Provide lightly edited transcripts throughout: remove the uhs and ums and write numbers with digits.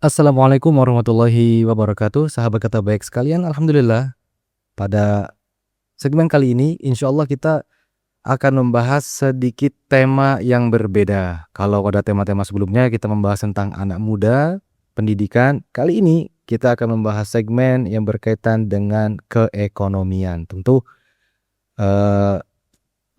Assalamualaikum warahmatullahi wabarakatuh. Sahabat kata baik sekalian, alhamdulillah pada segmen kali ini insya Allah kita akan membahas sedikit tema yang berbeda. Kalau pada tema-tema sebelumnya kita membahas tentang anak muda, pendidikan, kali ini kita akan membahas segmen yang berkaitan dengan keekonomian. Tentu eh,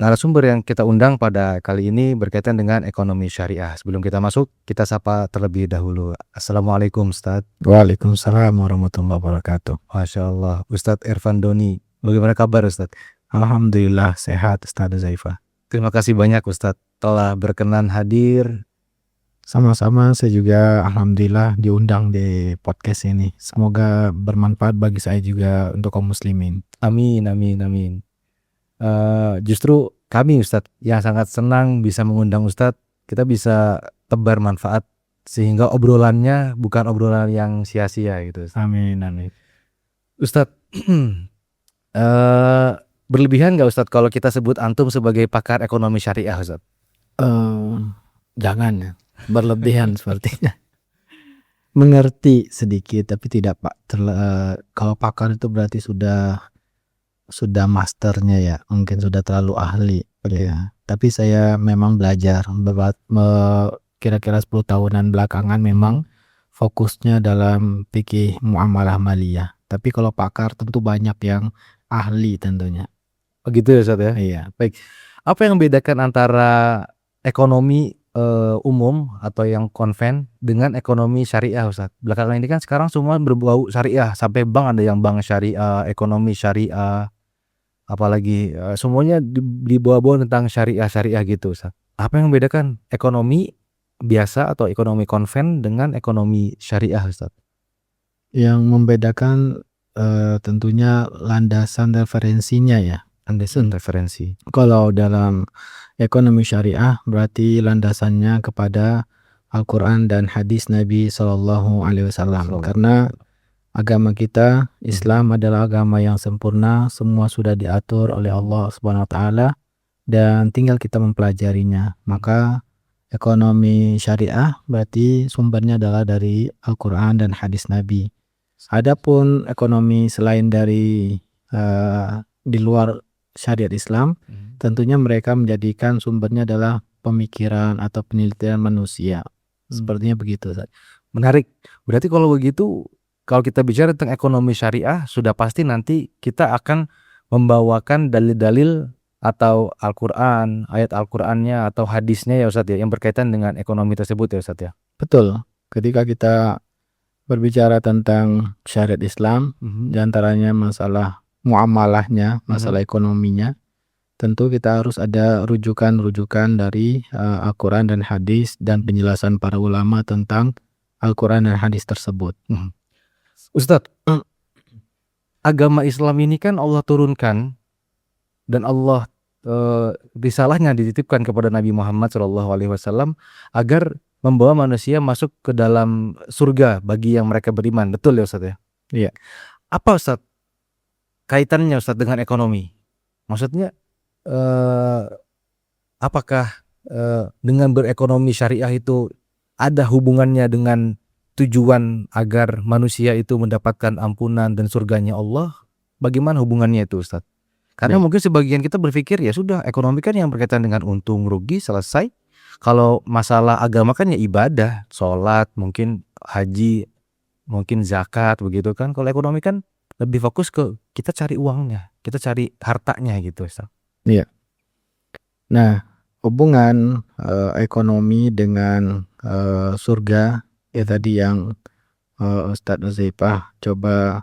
narasumber yang kita undang pada kali ini berkaitan dengan ekonomi syariah. Sebelum kita masuk, kita sapa terlebih dahulu. Assalamualaikum Ustadz. Waalaikumsalam warahmatullahi wabarakatuh. Masya Allah, Ustadz Irfan Doni. Bagaimana kabar Ustadz? Alhamdulillah sehat Ustaz Zaifah. Terima kasih banyak Ustadz telah berkenan hadir. Sama-sama, saya juga alhamdulillah diundang di podcast ini. Semoga bermanfaat bagi saya juga untuk kaum muslimin. Amin, amin, amin. Justru kami Ustadz yang sangat senang bisa mengundang Ustadz. Kita bisa tebar manfaat sehingga obrolannya bukan obrolan yang sia-sia gitu Ustadz. Amin, amin. Ustadz, berlebihan nggak Ustadz kalau kita sebut antum sebagai pakar ekonomi syariah Ustadz? Jangan ya, berlebihan sepertinya. Mengerti sedikit tapi tidak Pak. Kalau pakar itu berarti sudah masternya ya, mungkin sudah terlalu ahli ya. Tapi saya memang belajar kira-kira 10 tahunan belakangan memang fokusnya dalam fikih muamalah maliyah. Tapi kalau pakar tentu banyak yang ahli tentunya. Begitu ya Ustadz ya? Iya. Baik. Apa yang membedakan antara ekonomi umum atau yang konven dengan ekonomi syariah Ustadz? Belakangan ini kan sekarang semua berbau syariah, sampai bank ada yang bank syariah, ekonomi syariah, apalagi semuanya dibawa-bawa tentang syariah gitu Ustadz. Apa yang membedakan ekonomi biasa atau ekonomi konven dengan ekonomi syariah Ustadz? Yang membedakan tentunya landasan referensinya ya. Landasan referensi. Kalau dalam ekonomi syariah berarti landasannya kepada Al-Quran dan hadis Nabi SAW. Karena agama kita Islam adalah agama yang sempurna, semua sudah diatur oleh Allah Subhanahu wa taala dan tinggal kita mempelajarinya. Maka ekonomi syariah berarti sumbernya adalah dari Al-Quran dan hadis Nabi. Adapun ekonomi selain dari di luar syariat Islam, tentunya mereka menjadikan sumbernya adalah pemikiran atau penelitian manusia. Sepertinya begitu. Menarik. Berarti kalau begitu, kalau kita bicara tentang ekonomi syariah, sudah pasti nanti kita akan membawakan dalil-dalil atau Al-Quran, ayat Al-Qurannya atau hadisnya ya Ustadz ya, yang berkaitan dengan ekonomi tersebut ya Ustadz ya. Betul. Ketika kita berbicara tentang syariat Islam, diantaranya masalah muamalahnya, masalah ekonominya, tentu kita harus ada rujukan-rujukan dari Al-Quran dan hadis dan penjelasan para ulama tentang Al-Quran dan hadis tersebut. Ustadz, agama Islam ini kan Allah turunkan dan Allah risalahnya dititipkan kepada Nabi Muhammad SAW agar membawa manusia masuk ke dalam surga bagi yang mereka beriman. Betul ya Ustadz ya? Iya. Apa Ustadz kaitannya Ustadz dengan ekonomi? Maksudnya apakah dengan berekonomi syariah itu ada hubungannya dengan tujuan agar manusia itu mendapatkan ampunan dan surganya Allah? Bagaimana hubungannya itu Ustadz? Karena mungkin sebagian kita berpikir ya sudah, ekonomi kan yang berkaitan dengan untung rugi selesai. Kalau masalah agama kan ya ibadah, sholat, mungkin haji, mungkin zakat begitu kan. Kalau ekonomi kan lebih fokus ke kita cari uangnya, kita cari hartanya gitu Ustaz. Iya. Nah, hubungan ekonomi dengan surga ya tadi yang Ustadz Zaifah coba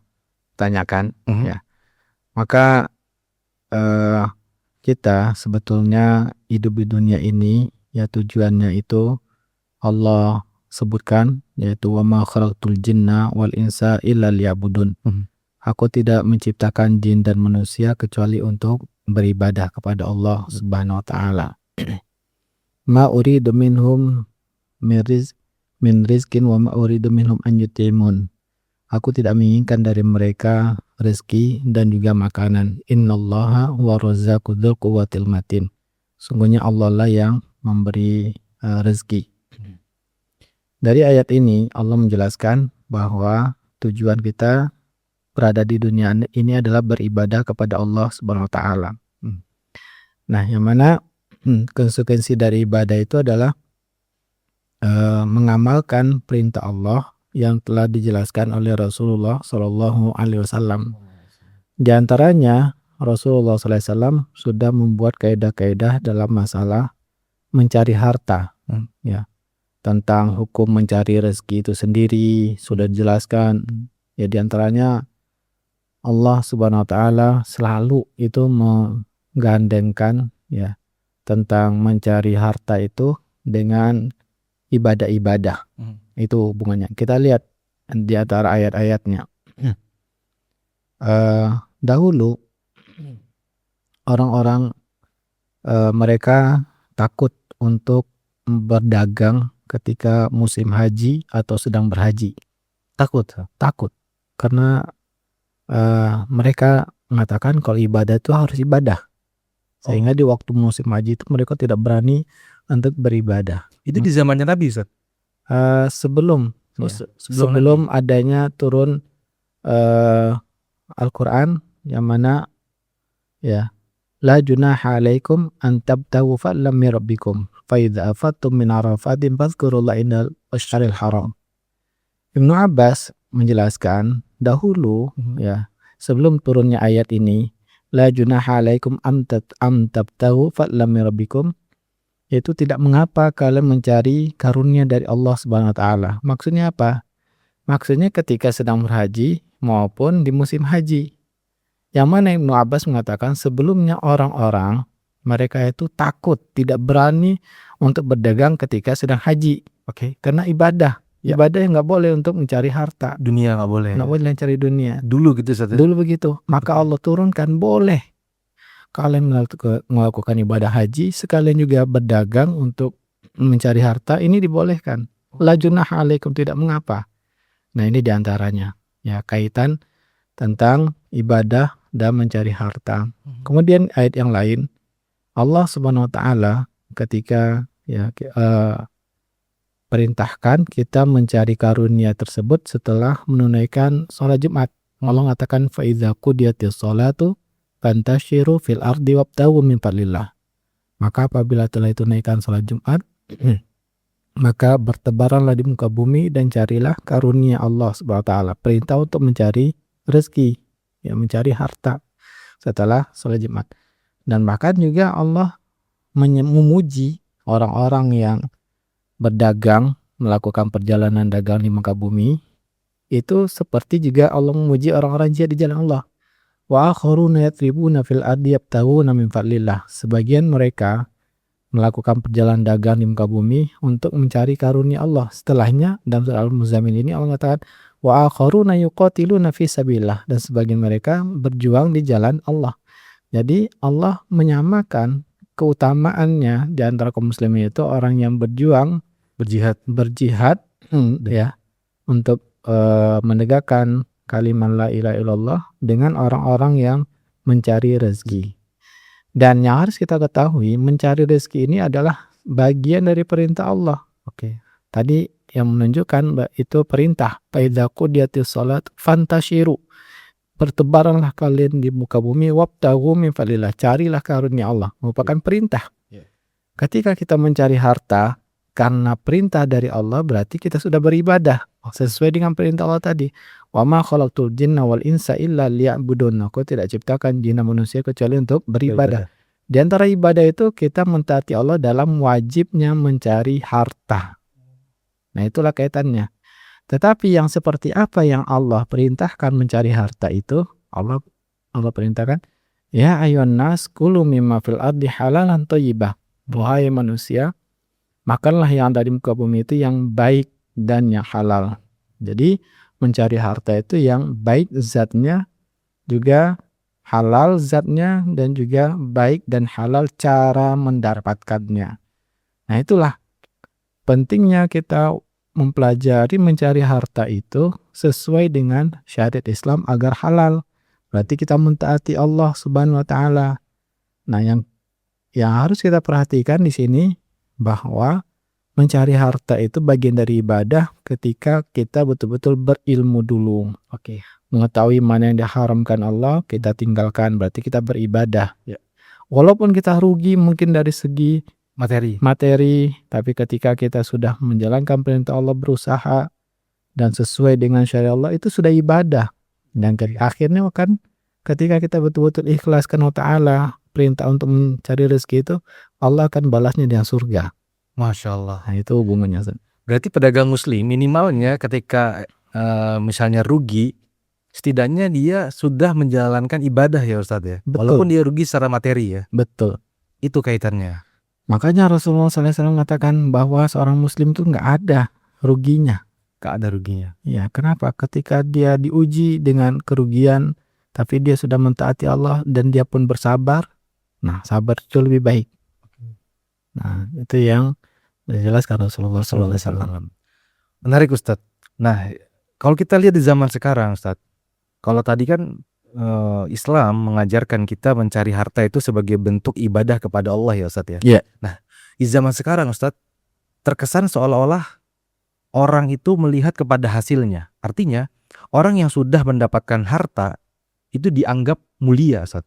tanyakan ya. Maka kita sebetulnya hidup di dunia ini ya tujuannya itu Allah sebutkan, yaitu wa ma khalaqtul jinna wal insa illa liya'budun. Aku tidak menciptakan jin dan manusia kecuali untuk beribadah kepada Allah Subhanahu wa taala. Ma uridu minhum min rizkin wa ma uridu minhum an yut'imun. Aku tidak menginginkan dari mereka rezeki dan juga makanan. Innallaha huwa razzaqu dzul quwwatil matin. Sungguhnya Allah lah yang memberi rezeki. Dari ayat ini Allah menjelaskan bahwa tujuan kita berada di dunia ini adalah beribadah kepada Allah Subhanahu wa taala. Nah, yang mana konsekuensi dari ibadah itu adalah mengamalkan perintah Allah yang telah dijelaskan oleh Rasulullah Shallallahu Alaihi Wasallam. Di antaranya Rasulullah SAW sudah membuat kaidah-kaidah dalam masalah mencari harta, ya, tentang hukum mencari rezeki itu sendiri sudah dijelaskan. Ya, di antaranya Allah Subhanahu Wa Taala selalu itu menggandengkan, ya, tentang mencari harta itu dengan ibadah-ibadah. Itu hubungannya. Kita lihat di antara ayat-ayatnya. Dahulu orang-orang mereka takut untuk berdagang ketika musim haji atau sedang berhaji. Takut karena mereka mengatakan kalau ibadah itu harus ibadah. Sehingga di waktu musim haji itu mereka tidak berani untuk beribadah. Itu di zamannya Nabi, Ustaz? Sebelum adanya turun Al-Quran yang mana, ya, la junaha alaikum an tabtagu fadlan min rabbikum fa idza afattum min arafatin fadhkurullaha indal masyaril haram. Ibnu Abbas menjelaskan dahulu, ya, sebelum turunnya ayat ini, la junaha alaikum am tabtagu fadlan min rabbikum, itu tidak mengapa kalian mencari karunia dari Allah Subhanahu wa taala. Maksudnya apa? Maksudnya ketika sedang berhaji maupun di musim haji. Yang mana Ibnu Abbas mengatakan sebelumnya orang-orang mereka itu takut, tidak berani untuk berdagang ketika sedang haji. Karena ibadah. Ibadah yang nggak boleh untuk mencari harta. Dunia nggak boleh. Nggak boleh mencari dunia. Dulu gitu, Ustaz? Dulu begitu. Maka Allah turunkan boleh kalian melakukan ibadah haji, sekalian juga berdagang untuk mencari harta, ini dibolehkan. La junaha alaikum, tidak mengapa. Nah, ini diantaranya, ya, kaitan tentang ibadah dan mencari harta. Kemudian ayat yang lain, Allah Subhanahu wa taala ketika, ya, perintahkan kita mencari karunia tersebut setelah menunaikan sholat Jumat. Allah mengatakan fa idza qudiyatis sholatu fantashiru fil ardi wabtaghu min fadlillah. Maka apabila telah ditunaikan sholat Jumat, maka bertebaranlah di muka bumi dan carilah karunia Allah Subhanahu wa taala. Perintah untuk mencari rezeki, ya, mencari harta setelah sholat Jumat. Dan bahkan juga Allah memuji orang-orang yang berdagang, melakukan perjalanan dagang di muka bumi. Itu seperti juga Allah memuji orang-orang jihad di jalan Allah. Wa akharuna yatribuna fil ardi yabtaghuna min fadlillah. Sebagian mereka melakukan perjalanan dagang di muka bumi untuk mencari karunia Allah. Setelahnya dalam surah Al-Muzammil ini Allah mengatakan wa akharuna yuqatiluna fi sabilillah, dan sebagian mereka berjuang di jalan Allah. Jadi Allah menyamakan keutamaannya di antara kaum muslimin itu orang yang berjuang, berjihad, ya, untuk menegakkan kalimat la ilaha illallah, dengan orang-orang yang mencari rezeki. Dan yang harus kita ketahui, mencari rezeki ini adalah bagian dari perintah Allah. Tadi yang menunjukkan itu perintah. Fa idza qudiyatis shalat fantashiru. Bertebaranlah kalian di muka bumi wabtaghu min fadlillah. Carilah karunia Allah. Merupakan perintah. Ketika kita mencari harta karena perintah dari Allah, berarti kita sudah beribadah sesuai dengan perintah Allah tadi. Wa ma khalaqtul jinna wal insa illa liya'budun. Aku tidak ciptakan jin dan manusia kecuali untuk beribadah. Di antara ibadah itu kita mentaati Allah dalam wajibnya mencari harta. Nah, itulah kaitannya. Tetapi yang seperti apa yang Allah perintahkan mencari harta itu, Allah perintahkan, ya ayyuhan nas kulu mimma fil ardi halalan thayyibah. Wahai manusia, makanlah yang ada di muka bumi itu yang baik dan yang halal. Jadi mencari harta itu yang baik zatnya, juga halal zatnya, dan juga baik dan halal cara mendapatkannya. Nah, itulah pentingnya kita mempelajari mencari harta itu sesuai dengan syariat Islam agar halal. Berarti kita mentaati Allah Subhanahu wa taala. Nah, yang harus kita perhatikan di sini bahwa mencari harta itu bagian dari ibadah ketika kita betul-betul berilmu dulu. Oke. Mengetahui mana yang diharamkan Allah, kita tinggalkan, berarti kita beribadah. Ya. Walaupun kita rugi mungkin dari segi Materi. tapi ketika kita sudah menjalankan perintah Allah, berusaha dan sesuai dengan syariat Allah, itu sudah ibadah. Dan akhirnya kan ketika kita betul-betul ikhlas karena Ta'ala perintah untuk mencari rezeki itu, Allah akan balasnya dengan surga. Masya Allah. Nah, itu hubungannya. Berarti pedagang muslim minimalnya ketika misalnya rugi, setidaknya dia sudah menjalankan ibadah ya Ustadz ya. Betul. Walaupun dia rugi secara materi ya. Betul. Itu kaitannya. Makanya Rasulullah SAW mengatakan bahwa seorang muslim itu nggak ada ruginya. Gak ada ruginya. Ya, kenapa? Ketika dia diuji dengan kerugian, tapi dia sudah mentaati Allah dan dia pun bersabar, nah sabar itu lebih baik. Nah, itu yang dijelaskan Rasulullah SAW. Menarik Ustadz. Nah, kalau kita lihat di zaman sekarang Ustadz, kalau tadi kan Islam mengajarkan kita mencari harta itu sebagai bentuk ibadah kepada Allah ya Ustadz ya. Iya. Nah, di zaman sekarang Ustadz, terkesan seolah-olah orang itu melihat kepada hasilnya. Artinya, orang yang sudah mendapatkan harta itu dianggap mulia Ustadz.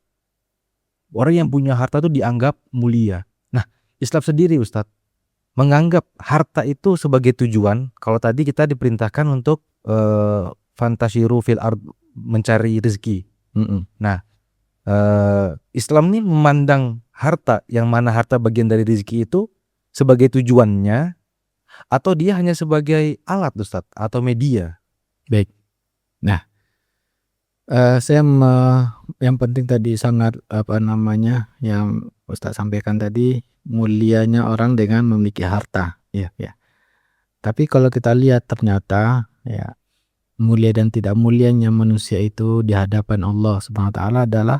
Orang yang punya harta itu dianggap mulia. Nah, Islam sendiri Ustadz menganggap harta itu sebagai tujuan. Kalau tadi kita diperintahkan untuk fantasyiru fil ard, mencari rezeki. Nah, Islam ini memandang harta, yang mana harta bagian dari rezeki itu sebagai tujuannya, atau dia hanya sebagai alat Ustadz atau media? Baik. Nah, yang penting tadi sangat yang Ustadz sampaikan tadi, mulianya orang dengan memiliki harta. Ya. Tapi kalau kita lihat ternyata ya, mulia dan tidak mulianya manusia itu di hadapan Allah Subhanahu wa taala adalah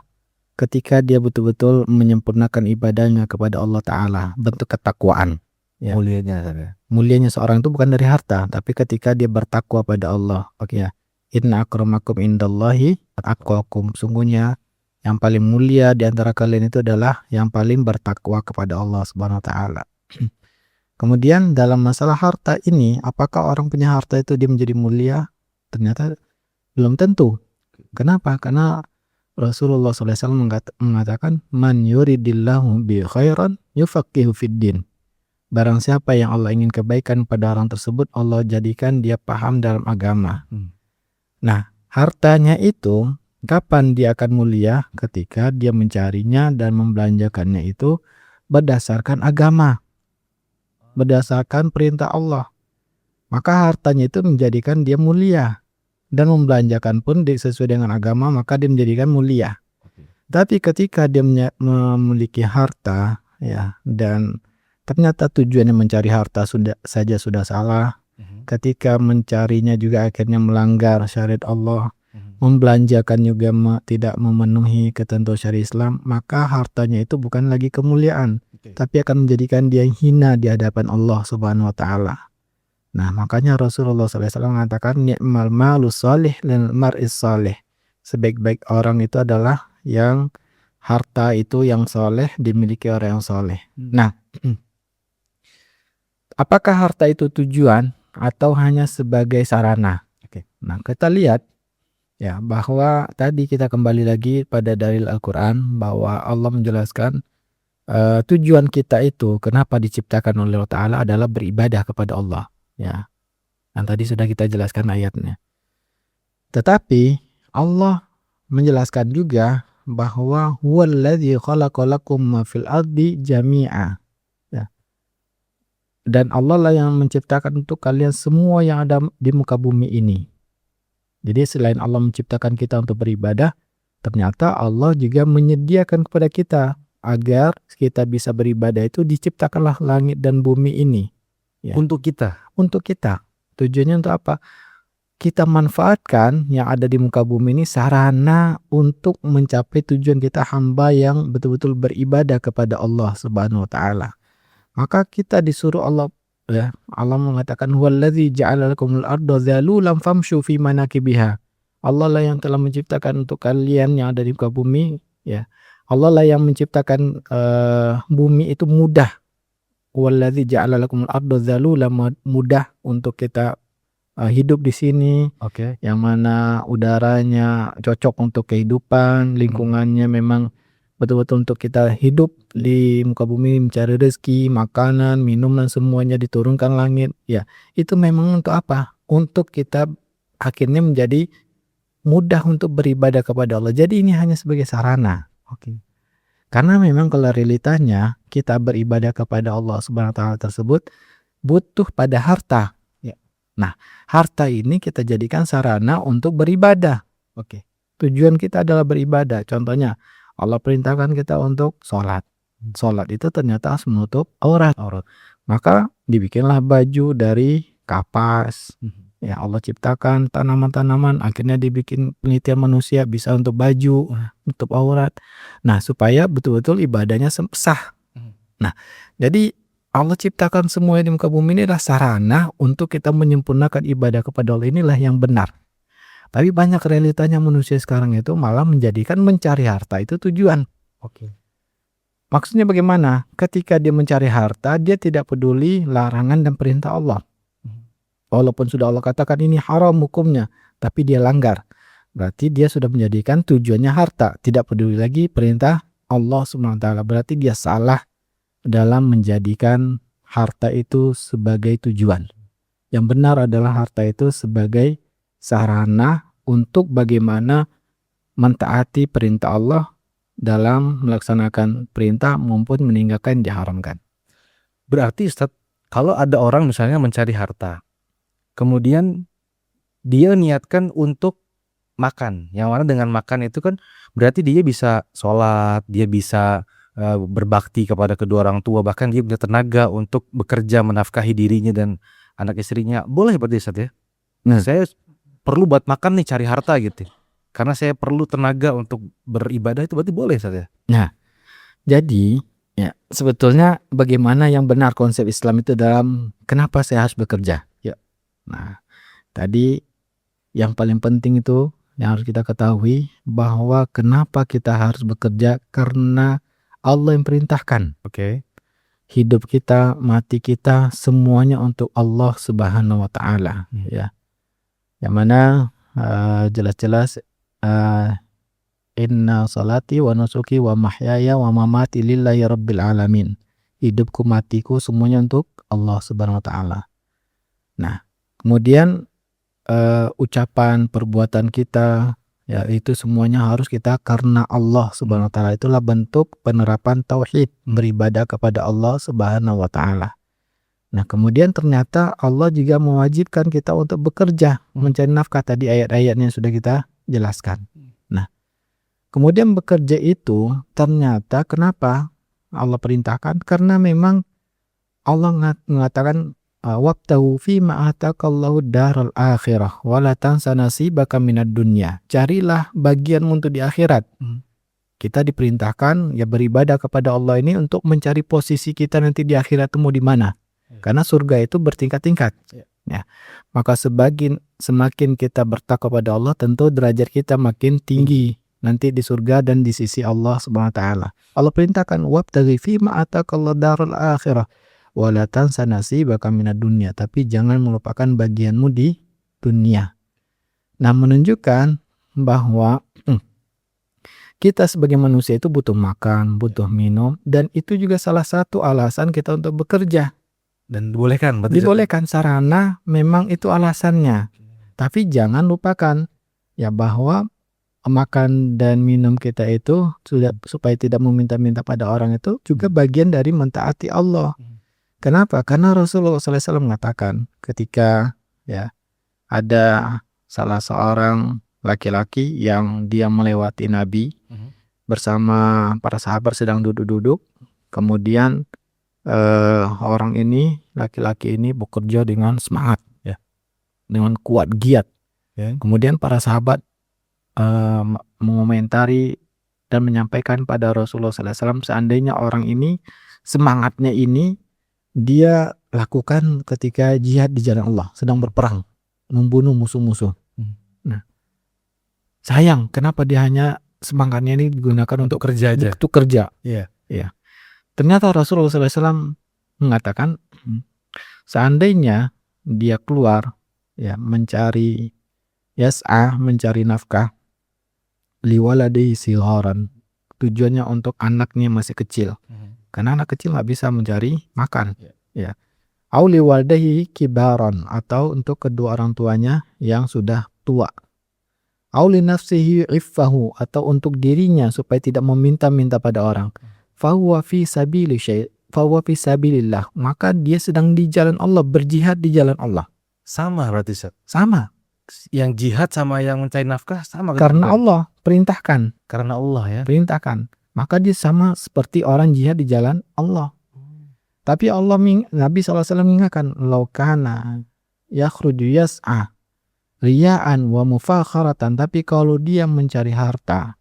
ketika dia betul-betul menyempurnakan ibadahnya kepada Allah Ta'ala, bentuk ketakwaan. Ya. Mulianya seorang itu bukan dari harta, tapi ketika dia bertakwa pada Allah. Ya. Inna akramakum indallahi atqakum. Sungguhnya yang paling mulia di antara kalian itu adalah yang paling bertakwa kepada Allah Subhanahu wa taala. Kemudian dalam masalah harta ini, apakah orang punya harta itu dia menjadi mulia? Ternyata belum tentu. Kenapa? Karena Rasulullah SAW mengatakan, man yuridillahu bi khairan yufaqihu fid din. Barang siapa yang Allah ingin kebaikan pada orang tersebut, Allah jadikan dia paham dalam agama. Nah, hartanya itu kapan dia akan mulia? Ketika dia mencarinya dan membelanjakannya itu berdasarkan agama, berdasarkan perintah Allah. Maka hartanya itu menjadikan dia mulia. Dan membelanjakan pun sesuai dengan agama, maka dia menjadikan mulia. Tapi ketika dia memiliki harta, ya, dan ternyata tujuannya mencari harta sudah salah. Ketika mencarinya juga akhirnya melanggar syariat Allah, membelanjakan juga tidak memenuhi ketentuan syariat Islam, maka hartanya itu bukan lagi kemuliaan, tapi akan menjadikan dia hina di hadapan Allah Subhanahu wa taala. Nah, makanya Rasulullah SAW mengatakan ni'mal malus sholih lil mar'is sholih. Sebaik-baik orang itu adalah yang harta itu yang soleh dimiliki orang yang soleh. Nah, apakah harta itu tujuan atau hanya sebagai sarana? Nah, kita lihat ya bahwa tadi kita kembali lagi pada dalil Al-Quran bahwa Allah menjelaskan tujuan kita itu kenapa diciptakan oleh Allah Ta'ala adalah beribadah kepada Allah. Ya, dan tadi sudah kita jelaskan ayatnya. Tetapi Allah menjelaskan juga bahwa huwallazi khalaqalakum ma fil ardi jami'a. Ya. Dan Allah lah yang menciptakan untuk kalian semua yang ada di muka bumi ini. Jadi selain Allah menciptakan kita untuk beribadah, ternyata Allah juga menyediakan kepada kita agar kita bisa beribadah itu diciptakanlah langit dan bumi ini. Ya. Untuk kita. Tujuannya untuk apa? Kita manfaatkan yang ada di muka bumi ini sarana untuk mencapai tujuan kita, hamba yang betul-betul beribadah kepada Allah Subhanahu wa taala. Maka kita disuruh Allah, ya, Allah mengatakan huwallazi ja'ala lakumul arda zalulan famshu fi manakibiha. Allah lah yang telah menciptakan untuk kalian yang ada di muka bumi, ya. Allah lah yang menciptakan bumi itu mudah Walladzi ja'ala lakumul arda dzalulan, mudah untuk kita hidup di sini, Oke. yang mana udaranya cocok untuk kehidupan, lingkungannya memang betul-betul untuk kita hidup di muka bumi, mencari rezeki, makanan, minuman semuanya diturunkan langit. Ya, itu memang untuk apa? Untuk kita akhirnya menjadi mudah untuk beribadah kepada Allah. Jadi ini hanya sebagai sarana. Oke. Karena memang kalau realitanya kita beribadah kepada Allah Subhanahu wa taala tersebut butuh pada harta. Ya. Nah, harta ini kita jadikan sarana untuk beribadah. Oke. Tujuan kita adalah beribadah. Contohnya, Allah perintahkan kita untuk sholat. Sholat itu ternyata harus menutup aurat. Maka dibikinlah baju dari kapas. Ya, Allah ciptakan tanaman-tanaman, akhirnya dibikin penelitian manusia bisa untuk baju, untuk aurat. Nah, supaya betul-betul ibadahnya sah. Nah, jadi Allah ciptakan semua di muka bumi ini adalah sarana untuk kita menyempurnakan ibadah kepada Allah, inilah yang benar. Tapi banyak realitanya manusia sekarang itu malah menjadikan mencari harta itu tujuan. Oke. Maksudnya bagaimana? Ketika dia mencari harta, dia tidak peduli larangan dan perintah Allah. Walaupun sudah Allah katakan ini haram hukumnya, tapi dia langgar. Berarti dia sudah menjadikan tujuannya harta, tidak peduli lagi perintah Allah Subhanahu wa taala. Berarti dia salah dalam menjadikan harta itu sebagai tujuan. Yang benar adalah harta itu sebagai sarana untuk bagaimana mentaati perintah Allah dalam melaksanakan perintah maupun meninggalkan yang diharamkan. Berarti Ustadz, kalau ada orang misalnya mencari harta, kemudian dia niatkan untuk makan, yang mana dengan makan itu kan berarti dia bisa sholat, dia bisa berbakti kepada kedua orang tua, bahkan dia punya tenaga untuk bekerja menafkahi dirinya dan anak istrinya. Boleh berarti Ustadz ya? Nah, Saya perlu buat makan nih, cari harta gitu, karena saya perlu tenaga untuk beribadah, itu berarti boleh Ustadz ya? Nah, jadi ya sebetulnya bagaimana yang benar konsep Islam itu dalam kenapa saya harus bekerja. Ya. Nah, tadi yang paling penting itu yang harus kita ketahui bahwa kenapa kita harus bekerja, karena Allah yang perintahkan. Oke. Hidup kita, mati kita, semuanya untuk Allah Subhanahu wa taala, ya. Yang mana jelas-jelas inna salati wa nusuki wa mahyaya wa mamati lillahi rabbil alamin. Hidupku, matiku semuanya untuk Allah Subhanahu wa taala. Nah, kemudian ucapan, perbuatan kita, ya itu semuanya harus kita karena Allah Subhanahu wa taala. Itulah bentuk penerapan tauhid, beribadah kepada Allah Subhanahu wa taala. Nah, kemudian ternyata Allah juga mewajibkan kita untuk bekerja, mencari nafkah, tadi ayat-ayatnya sudah kita jelaskan. Nah, kemudian bekerja itu ternyata kenapa Allah perintahkan? Karena memang Allah mengatakan wabtaghu fima ataqallahu daral akhirah wala tansa nasibaka minad dunya. Carilah bagianmu untuk di akhirat. Kita diperintahkan ya beribadah kepada Allah ini untuk mencari posisi kita nanti di akhirat itu mau di mana. Karena surga itu bertingkat-tingkat. Ya. Maka semakin kita bertakwa kepada Allah, tentu derajat kita makin tinggi nanti di surga dan di sisi Allah Subhanahu wa taala. Allah perintahkan wabtaghi fima ataqallahu daral akhirah wala tansa nasibaka minad dunya, tapi jangan melupakan bagianmu di dunia. Nah, menunjukkan bahwa kita sebagai manusia itu butuh makan, butuh minum, dan itu juga salah satu alasan kita untuk bekerja. Dan dibolehkan berarti? Dibolehkan, sarana memang itu alasannya. Tapi jangan lupakan ya bahwa makan dan minum kita itu sudah supaya tidak meminta-minta pada orang itu juga bagian dari mentaati Allah. Kenapa? Karena Rasulullah SAW mengatakan ketika ya ada salah seorang laki-laki yang dia melewati Nabi bersama para sahabat sedang duduk-duduk, kemudian orang ini, laki-laki ini bekerja dengan semangat, ya, dengan kuat, giat. Kemudian para sahabat mengomentari dan menyampaikan pada Rasulullah SAW, seandainya orang ini semangatnya ini dia lakukan ketika jihad di jalan Allah, sedang berperang, membunuh musuh-musuh. Nah, sayang, kenapa dia hanya semangatnya ini digunakan untuk kerja aja? Untuk kerja. Iya. Iya. Ternyata Rasulullah SAW mengatakan seandainya dia keluar ya mencari yas'a, mencari nafkah liwaladihi sigharan, tujuannya untuk anaknya masih kecil. Karena anak kecil nggak bisa mencari makan. Ya. Au liwaladihi kibaran, atau untuk kedua orang tuanya yang sudah tua. Au li nafsihi iffahu, atau untuk dirinya supaya tidak meminta-minta pada orang. Fahuwa fi sabilillah, maka dia sedang di jalan Allah, berjihad di jalan Allah. Sama berarti Ustaz. Sama, Yang jihad sama yang mencari nafkah sama karena Allah perintahkan, karena Allah ya. perintahkan. Maka dia sama seperti orang jihad di jalan Allah. Tapi Nabi SAW mengingatkan, laukana yakhruju yas'a riya'an wa mufakharatan, tapi kalau dia mencari harta,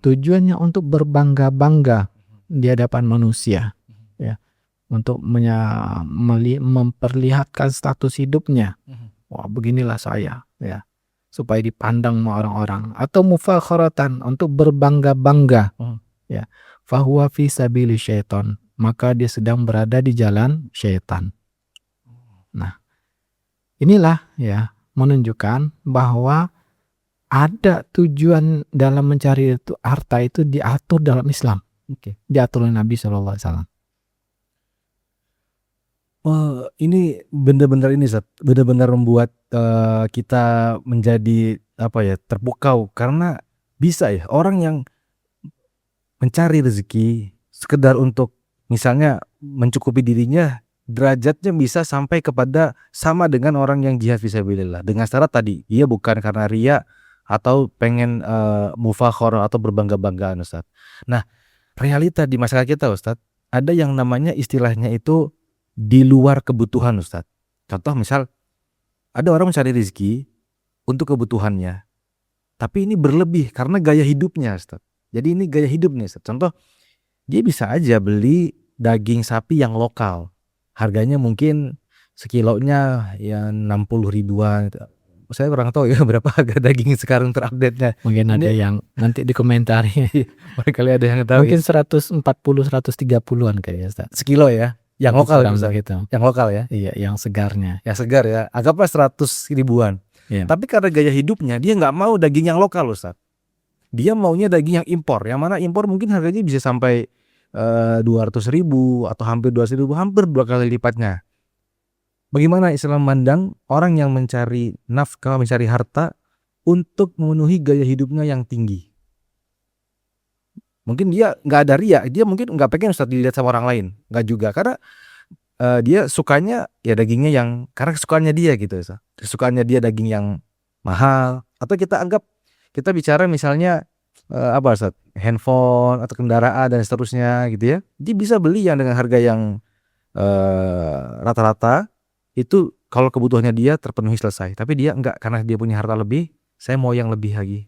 tujuannya untuk berbangga-bangga di hadapan manusia, ya, untuk memperlihatkan status hidupnya. Wah, beginilah saya, ya, supaya dipandang sama orang-orang. Atau mufakharatan, untuk berbangga-bangga, ya, fahuwa fi sabili syaitan, maka dia sedang berada di jalan syaitan. Nah, inilah ya menunjukkan bahwa ada tujuan dalam mencari harta itu diatur dalam Islam. Diatur oleh Nabi SAW. Ini benar-benar ini Ustaz, benar-benar membuat kita menjadi terpukau, karena bisa ya orang yang mencari rezeki sekedar untuk misalnya mencukupi dirinya, derajatnya bisa sampai kepada sama dengan orang yang jihad fisabilillah, dengan syarat tadi dia bukan karena riya atau pengen mufakhorah atau berbangga-banggaan Ustaz. Nah, realita di masyarakat kita Ustaz, ada yang namanya istilahnya itu di luar kebutuhan Ustaz. Contoh misal ada orang mencari rezeki untuk kebutuhannya, tapi ini berlebih karena gaya hidupnya Ustaz. Jadi ini gaya hidupnya Ustaz. Contoh, dia bisa aja beli daging sapi yang lokal, harganya mungkin sekilonya ya 60 ribuan. Saya kurang tahu ya berapa harga daging sekarang terupdate-nya. Mungkin ada yang nanti dikomentari. Barangkali ada yang tahu. Mungkin 140-130-an kayaknya Ustaz. Sekilo ya. Yang lokal gitu. Yang lokal ya. Iya, yang segarnya. Yang segar ya. Anggaplah 100 ribuan. Iya. Tapi karena gaya hidupnya dia nggak mau daging yang lokal Ustaz. Dia maunya daging yang impor. Yang mana impor mungkin harganya bisa sampai 200 ribu atau hampir 200 ribu, hampir 2 kali lipatnya. Bagaimana Islam memandang orang yang mencari nafkah, mencari harta untuk memenuhi gaya hidupnya yang tinggi? Mungkin dia nggak ada riya, dia mungkin nggak pengen Ustaz dilihat sama orang lain, nggak juga, karena dia sukanya ya dagingnya yang karena kesukaannya dia gitu Ustaz. Kesukaannya dia daging yang mahal. Atau kita bicara misalnya Ustaz, handphone atau kendaraan dan seterusnya gitu ya, dia bisa beli yang dengan harga yang rata-rata itu kalau kebutuhannya dia terpenuhi selesai, tapi dia enggak, karena dia punya harta lebih, saya mau yang lebih lagi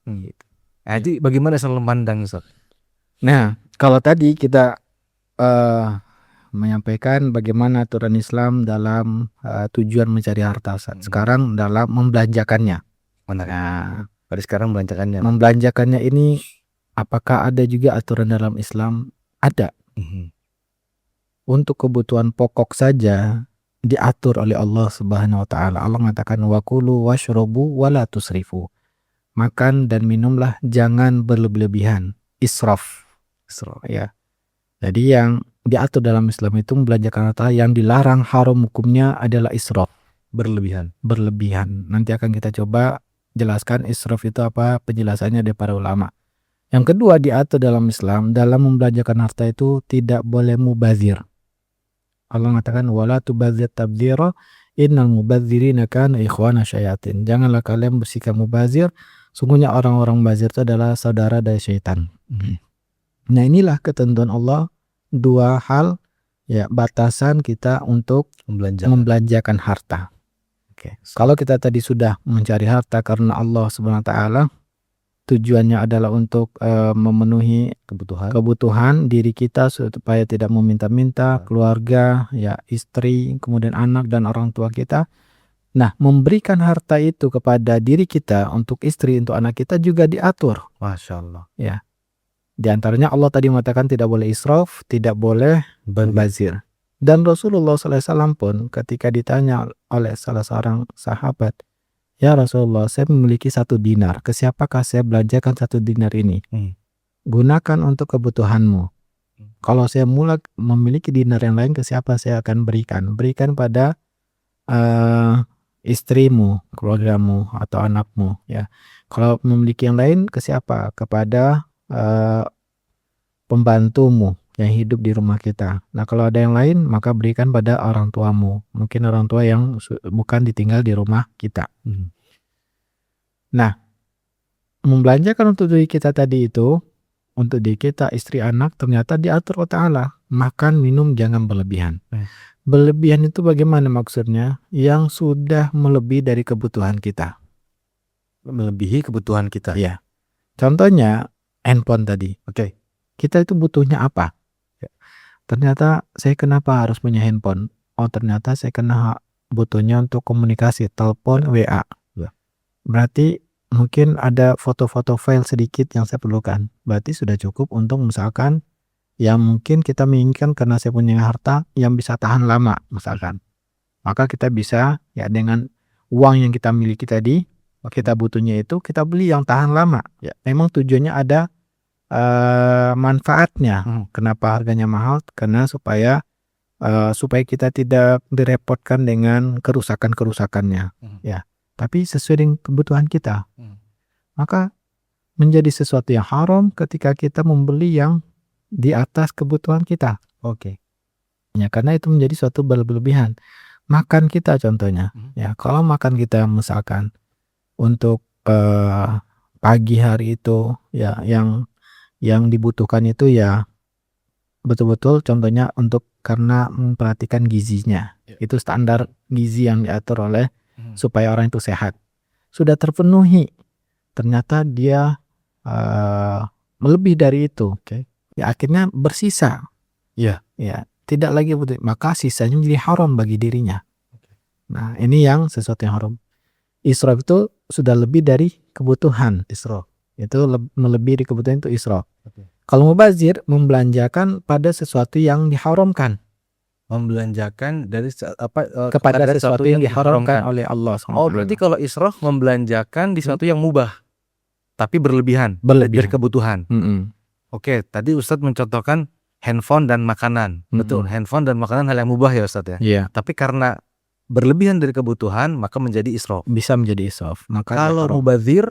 gitu. Jadi bagaimana selalu memandang Ustaz? Nah, kalau tadi kita menyampaikan bagaimana aturan Islam dalam tujuan mencari harta, Ustaz. Sekarang dalam membelanjakannya. Benar. Nah, pada sekarang membelanjakannya. Membelanjakannya ini apakah ada juga aturan dalam Islam? Ada. Untuk kebutuhan pokok saja diatur oleh Allah Subhanahu wa taala. Allah mengatakan wakulu washrobu wala tusrifu. Makan dan minumlah, jangan berlebihan. Israf. Ya. Jadi yang diatur dalam Islam itu membelanjakan harta, yang dilarang haram hukumnya adalah israf. Berlebihan. Nanti akan kita coba jelaskan israf itu apa, penjelasannya dari para ulama. Yang kedua diatur dalam Islam, dalam membelanjakan harta itu tidak boleh mubazir. Allah mengatakan wala tubazir tabdzira innal mubadzirina kanu ikhwana syayatin. Janganlah kalian bersikap mubazir, sungguhnya orang-orang mubazir itu adalah saudara dari syaitan. Nah, inilah ketentuan Allah, dua hal ya, batasan kita untuk membelanjakan harta. Kalau kita tadi sudah mencari harta karena Allah Subhanahu wa taala, tujuannya adalah untuk memenuhi kebutuhan diri kita supaya tidak meminta-minta, keluarga, ya, istri, kemudian anak dan orang tua kita. Nah, memberikan harta itu kepada diri kita, untuk istri, untuk anak kita juga diatur. Masya Allah. Ya. Di antaranya Allah tadi mengatakan tidak boleh israf, tidak boleh bazir. Dan Rasulullah SAW pun ketika ditanya oleh salah seorang sahabat, "Ya Rasulullah, saya memiliki 1 dinar. Ke siapakah saya belanjakan 1 dinar ini? Gunakan untuk kebutuhanmu. Kalau saya memiliki dinar yang lain, ke siapa saya akan berikan? Berikan pada istrimu, keluargamu, atau anakmu, ya. Kalau memiliki yang lain, ke siapa? Kepada pembantumu yang hidup di rumah kita. Nah, kalau ada yang lain, maka berikan pada orang tuamu. Mungkin orang tua yang bukan ditinggal di rumah kita." Nah, membelanjakan untuk diri kita tadi itu, untuk diri kita, istri, anak, ternyata diatur oleh Ta'ala. Makan, minum, jangan berlebihan. Berlebihan itu bagaimana maksudnya? Yang sudah melebihi dari kebutuhan kita. Melebihi kebutuhan kita. Iya. Contohnya, handphone tadi. Oke. Kita itu butuhnya apa? Ternyata saya kenapa harus punya handphone? Oh, ternyata saya butuhnya untuk komunikasi, telepon, WA. Berarti mungkin ada foto-foto file sedikit yang saya perlukan. Berarti sudah cukup untuk misalkan yang mungkin kita menginginkan karena saya punya harta yang bisa tahan lama misalkan. Maka kita bisa ya dengan uang yang kita miliki tadi, kita butuhnya itu kita beli yang tahan lama. Ya, memang tujuannya ada manfaatnya. Kenapa harganya mahal? Karena supaya kita tidak direpotkan dengan kerusakannya. Ya, tapi sesuai dengan kebutuhan kita. Maka menjadi sesuatu yang haram ketika kita membeli yang di atas kebutuhan kita. Oke. Ya, karena itu menjadi suatu berlebihan. Makan kita contohnya. Ya, kalau makan kita misalkan untuk pagi hari itu ya yang dibutuhkan itu ya betul-betul contohnya untuk karena memperhatikan gizinya. Itu standar gizi yang diatur oleh supaya orang itu sehat. Sudah terpenuhi. Ternyata dia melebihi dari itu. Ya, akhirnya bersisa. Iya. Ya, tidak lagi butuh. Maka sisanya menjadi haram bagi dirinya. Nah, ini yang sesuatu yang haram. Israf itu sudah lebih dari kebutuhan. Israf. Itu melebihi dari kebutuhan, itu israf. Kalau mubazir, membelanjakan pada sesuatu yang diharamkan. Membelanjakan dari Kepada sesuatu yang diharamkan oleh Allah SWT. Oh, berarti kalau israf membelanjakan di sesuatu yang mubah tapi berlebihan. Dari kebutuhan. Oke, tadi Ustadz mencontohkan handphone dan makanan. Betul, handphone dan makanan hal yang mubah ya Ustadz ya. Iya. Tapi karena berlebihan dari kebutuhan maka menjadi israf. Bisa menjadi israf. Maka kalau mubazir,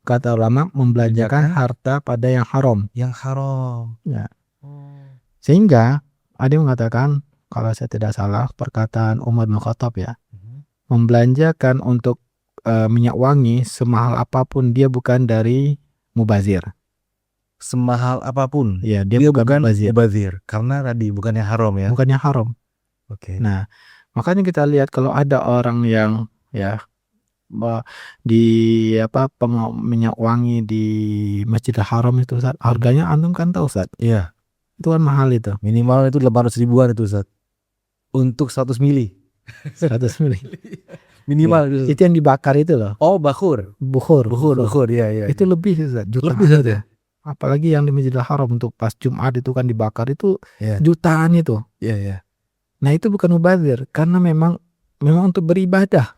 kata ulama, membelanjakan harta pada yang haram. Yang haram. Ya. Sehingga ada yang mengatakan, kalau saya tidak salah, perkataan Umar bin Khattab ya, membelanjakan untuk minyak wangi semahal apapun dia bukan dari mubazir. Semahal apapun. Ya, dia bukan mubazir. Karena tadi bukan yang haram ya. Bukan yang haram. Oke. Nah, makanya kita lihat kalau ada orang yang ya di minyak wangi di Masjidil Haram itu Ustaz, harganya antum kan tahu Ustaz. Iya. Itu kan mahal itu. Minimal itu 800 ribuan itu Ustaz. Untuk 100 mili. 100 mili. Minimal ya, itu yang dibakar itu loh. Oh, bukhur, ya. Itu lebih Ustaz, jutaan. Lebih Ustaz ya. Apalagi yang di Masjidil Haram untuk pas Jumat itu kan dibakar itu jutaan itu. Iya. Nah, itu bukan mubazir karena memang untuk beribadah.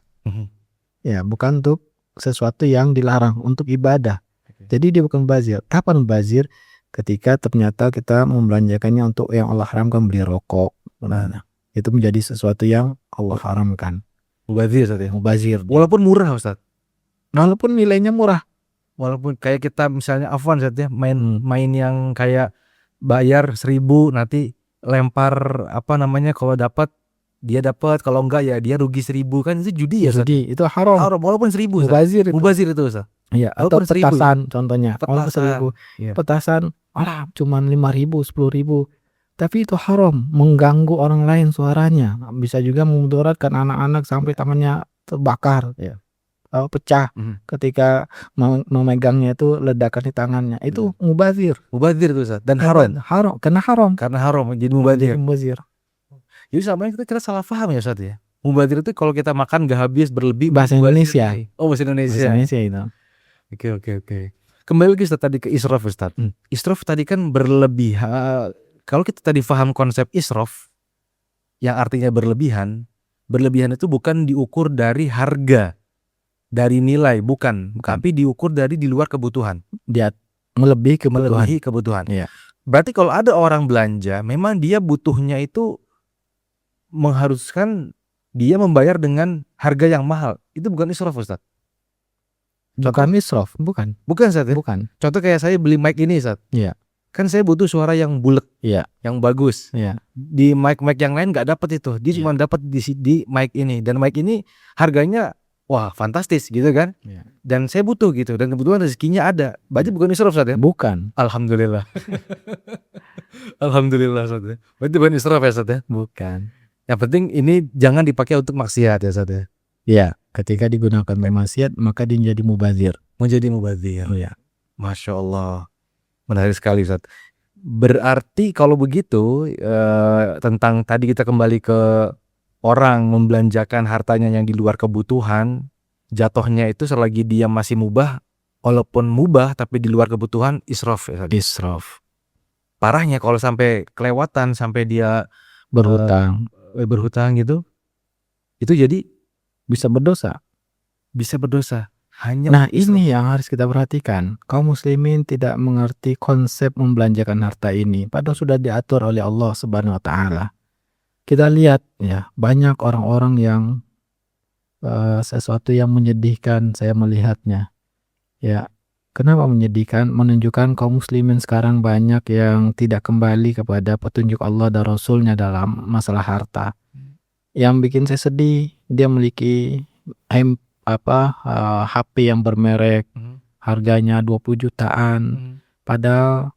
Ya, bukan untuk sesuatu yang dilarang, untuk ibadah. Jadi dia bukan mubazir. Kapan mubazir? Ketika ternyata kita membelanjakannya untuk yang Allah haramkan, beli rokok. Nah, itu menjadi sesuatu yang Allah haramkan. Mubazir Ustaz ya. Mubazir. Walaupun murah Ustaz. Walaupun nilainya murah. Walaupun kayak kita misalnya Afwan Ustaz ya, main yang kayak bayar 1.000 nanti lempar kalau dapat dia dapat, kalau enggak ya dia rugi 1.000, kan itu judi ya Ustaz. Judi itu haram. Haram walaupun 1.000 Ustaz. Mubazir itu Ustaz. Iya, atau petasan contohnya. Petasan. Petasan cuman 5.000, 10.000. Tapi itu haram, mengganggu orang lain suaranya. Bisa juga memudaratkan anak-anak sampai tangannya terbakar, pecah ketika memegangnya itu ledakan di tangannya. Itu mubazir. Mubazir itu Ustaz. Dan haram. Karena haram Jadi mubazir. Jadi sama kita salah paham ya Ustaz ya. Mubazir itu kalau kita makan gak habis berlebih. Bahasa Indonesia. Oh, bahasa Indonesia. Bahasa Indonesia itu. Oke. Kembali lagi Ustaz tadi ke israf Ustaz. Israf tadi kan berlebihan. Kalau kita tadi paham konsep israf, yang artinya berlebihan. Berlebihan itu bukan diukur dari harga, dari nilai, bukan. Bukan. Tapi diukur dari di luar kebutuhan. Dia melebihi kebutuhan. Melebihi kebutuhan. Iya. Berarti kalau ada orang belanja, memang dia butuhnya itu mengharuskan dia membayar dengan harga yang mahal. Itu bukan israf, Ustaz. Bukan israf, bukan. Bukan, Ustaz, ya? Bukan. Contoh kayak saya beli mic ini, Ustaz. Iya. Kan saya butuh suara yang bulat, Iya. yang bagus. Iya. Di mic-mic yang lain nggak dapat itu. Dia Iya. cuma dapat di mic ini. Dan mic ini harganya wah fantastis gitu kan. Iya. Dan saya butuh gitu. Dan kebetulan rezekinya ada. Berarti bukan israf, Ustaz, ya? Bukan. Alhamdulillah. Alhamdulillah, Ustaz, ya. Berarti bukan israf ya, Ustaz, ya? Bukan. Yang penting ini jangan dipakai untuk maksiat ya, Ustaz, ya. Iya. Ketika digunakan untuk maksiat maka dia menjadi mubazir. Menjadi mubazir. Iya. Masya Allah. Menarik sekali, Ustaz. Berarti kalau begitu tentang tadi kita kembali ke orang membelanjakan hartanya yang di luar kebutuhan, jatuhnya itu selagi dia masih mubah, walaupun mubah tapi di luar kebutuhan, israf ya, Ustaz. Israf. Parahnya kalau sampai kelewatan, sampai dia Berhutang. berhutang gitu, itu jadi Bisa berdosa. bisa berdosa. Hanya Nah, untuk israf. ini yang harus kita perhatikan. Kaum muslimin tidak mengerti konsep membelanjakan harta ini, padahal sudah diatur oleh Allah Subhanahu wa taala. Kita lihat ya, banyak orang-orang yang sesuatu yang menyedihkan saya melihatnya. Ya, kenapa menyedihkan? Menunjukkan kaum muslimin sekarang banyak yang tidak kembali kepada petunjuk Allah dan Rasulnya dalam masalah harta. Yang bikin saya sedih, dia memiliki HP yang bermerek, harganya 20 jutaan, padahal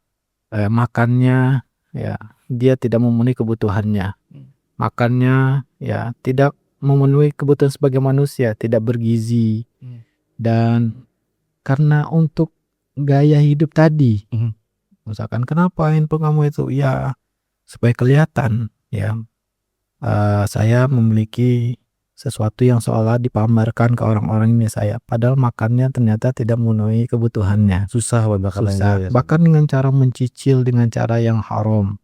makannya ya dia tidak memenuhi kebutuhannya. Makannya ya tidak memenuhi kebutuhan sebagai manusia, tidak bergizi. Dan karena untuk gaya hidup tadi, misalkan kenapa handphone kamu itu? Ya supaya kelihatan ya saya memiliki sesuatu yang seolah dipamerkan ke orang-orang ini saya, padahal makannya ternyata tidak memenuhi kebutuhannya. Susah buat makanan Susah. ya, Bahkan dengan cara mencicil dengan cara yang haram.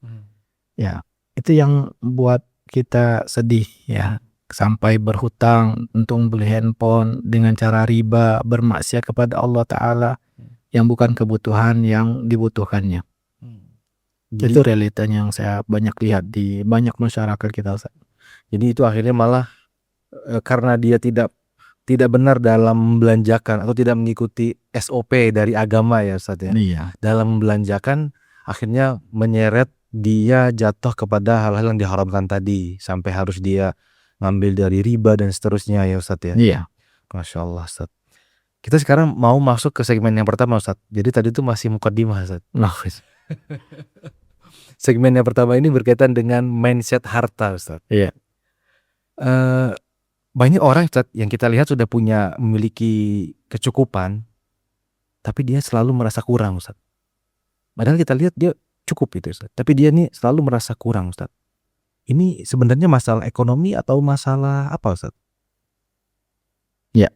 Ya, itu yang buat kita sedih ya. Sampai berhutang untuk membeli handphone dengan cara riba, bermaksiat kepada Allah Ta'ala yang bukan kebutuhan yang dibutuhkannya. Itu realitanya yang saya banyak lihat di banyak masyarakat kita. Jadi itu akhirnya malah karena dia tidak benar dalam membelanjakan atau tidak mengikuti SOP dari agama ya, Ustaz, ya. Iya. Dalam membelanjakan akhirnya menyeret dia jatuh kepada hal-hal yang diharamkan tadi, sampai harus dia ngambil dari riba dan seterusnya ya, Ustaz, ya. Iya. Masya Allah, Ustaz. Kita sekarang mau masuk ke segmen yang pertama, Ustaz. Jadi tadi itu masih mukadimah, Ustaz. Segmen yang pertama ini berkaitan dengan mindset harta, Ustaz. Iya. Banyak orang, Ustaz, yang kita lihat sudah memiliki kecukupan, tapi dia selalu merasa kurang, Ustaz. Padahal kita lihat dia cukup itu, Ustaz. Tapi dia nih selalu merasa kurang, Ustaz. Ini sebenarnya masalah ekonomi atau masalah apa, Ustaz? Ya.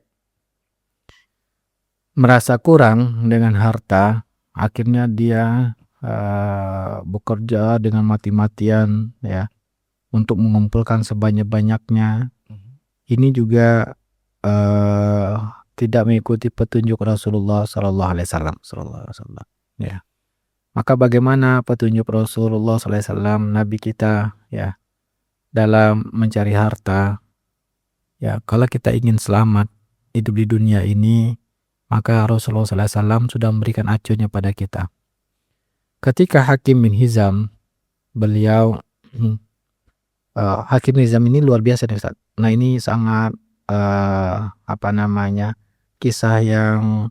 Merasa kurang dengan harta, akhirnya dia bekerja dengan mati-matian ya untuk mengumpulkan sebanyak-banyaknya. Ini juga tidak mengikuti petunjuk Rasulullah Sallallahu Alaihi Wasallam. Ya. Maka bagaimana petunjuk Rasulullah Sallallahu Alaihi Wasallam, Nabi kita ya dalam mencari harta? Ya, kalau kita ingin selamat hidup di dunia ini, maka Rasulullah Sallallahu Alaihi Wasallam sudah memberikan acuannya pada kita. Ketika Hakim bin Hizam, beliau Hakim bin Hizam ini luar biasa nih, Ustaz. Nah, ini sangat kisah yang